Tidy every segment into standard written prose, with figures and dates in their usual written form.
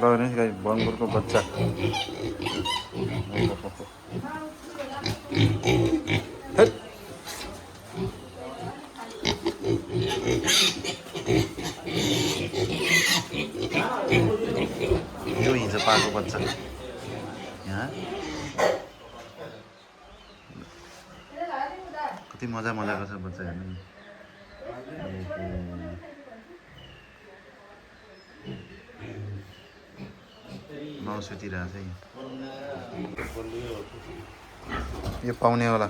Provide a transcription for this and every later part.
ल नि गाई बङ्गुरको बच्चा हेट। यो हिजो पाएको बच्चा यहाँ कति मजा मजाको छ बच्चा हेर्नु नि। नौ सुतिरहेको छ यो पाउनेवाला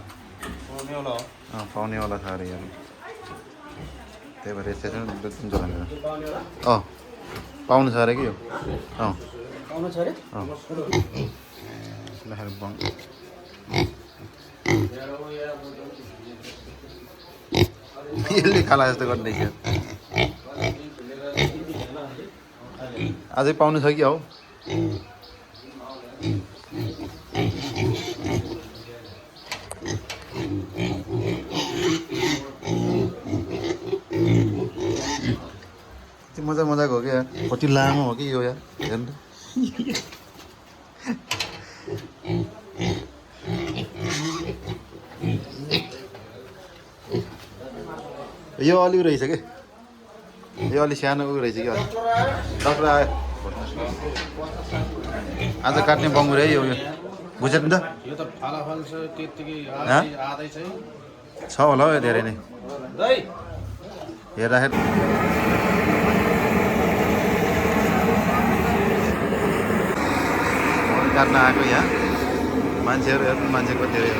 पाउनेवाला छ अरे यार त्यही भएर यस्तै छ जुन जग्गानिर पाउनु छ अरे कि यो यसले खाला जस्तो गर्दैछ अझै पाउनु छ कि हौ मजा मजाको हो कि यार कति लामो हो कि यो यार हेर्नु यो अलि रहेछ कि यो अलि सानो उ रहेछ कि डक्टर आयो आज काट्ने बङ्गुर है यो बुझ्यो नि त छ होला हौ धेरै नै हेर्दाखेरि काट्न आएको यहाँ मान्छेहरू हेर्नु मान्छेको धेरै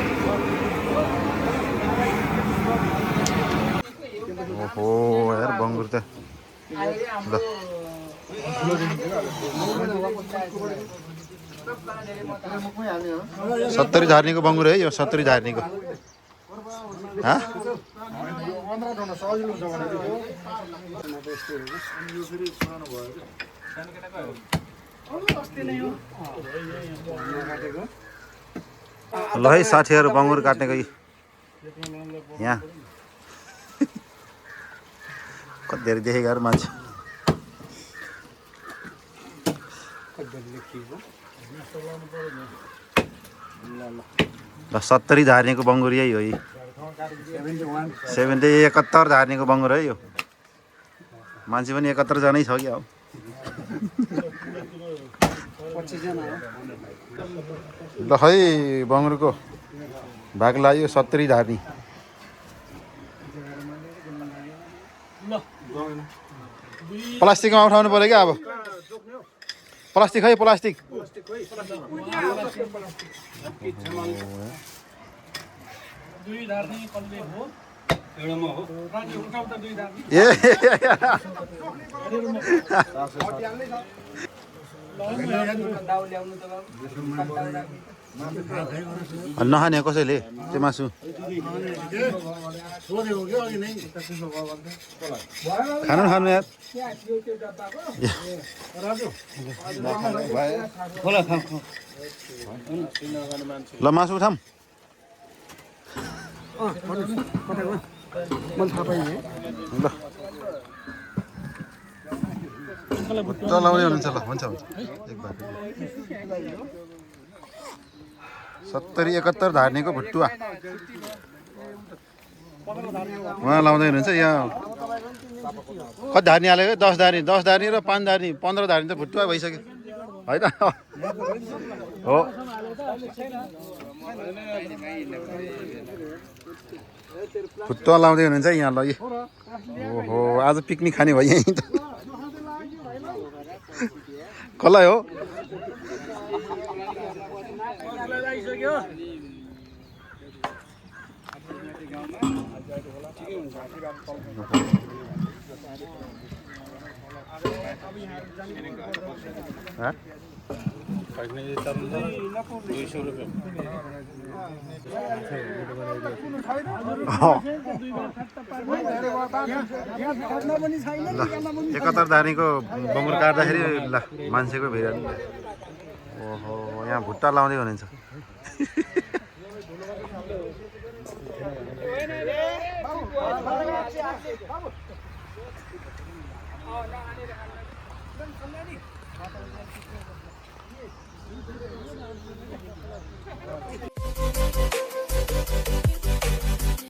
ओहो यार बङ्गुर त ल 70 झार्नीको बङ्गुर है यो 70 झार्नीको ल है साथीहरू बङ्गुर काट्नेको यहाँ कति धेरै देखेको यार मान्छे ल 70 झार्नीको बङ्गुर यही हो 71 झार्नीको बङ्गुर है यो मान्छे पनि 71 जनै छ कि हौ ल है बङ्गुरको भाग लाग्यो 70 झार्नी प्लास्टिकमा उठाउनु पर्यो क्या अब प्लास्टिक है प्लास्टिक ए नखाने कसैले त्यो मासु खानु खानु यार ल मासु उठाम ल लाउने हुनुहुन्छ ल हुन्छ हुन्छ एक बार 70-71 धार्नेको भुटुवा उहाँ लाउँदै हुनुहुन्छ यहाँ कति धार्नी हालेको 10 धार्नी र 5 धार्नी 15 धार्नी त भुटुवा भइसक्यो है त हो भुटुवा लाउँदै हुनुहुन्छ यहाँ ल ओहो आज पिकनिक खाने भयो यहीँ त कसलाई हो एकहत्तर धार्नीको बङ्गुर काट्दाखेरि ल मान्छेको भिड ओहो यहाँ भुट्टा लाउँदै हुनुहुन्छ